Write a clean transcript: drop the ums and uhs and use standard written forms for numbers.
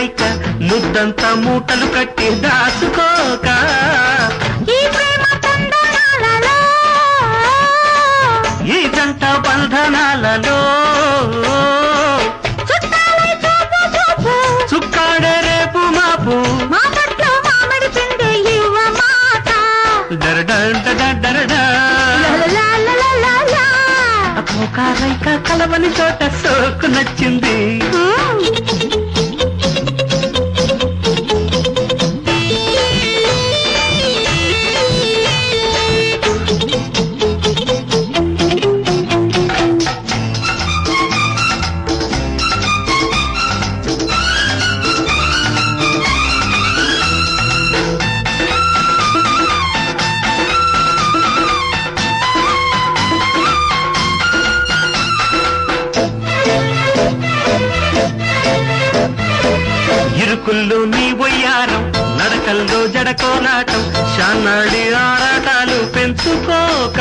రైక ముద్దంతా మూటలు కట్టి దాచుకోక ఈ ప్రేమ తందనాలలో ఈ జంట బంధనాలలో చుట్టాలై చూపు చూపు చుక్కాడే రేపు మాపు మా పట్ల మామిడి పిండి ఇవ్వ మాట డరడా లలలలలలలా. రైక కలవని చోట సోకు నచ్చింది ఇరుకుల్లో నీ వయ్యారం నడకల్లో జడకోలాటం శానాడి ఆరాటాలు పెంచుకోక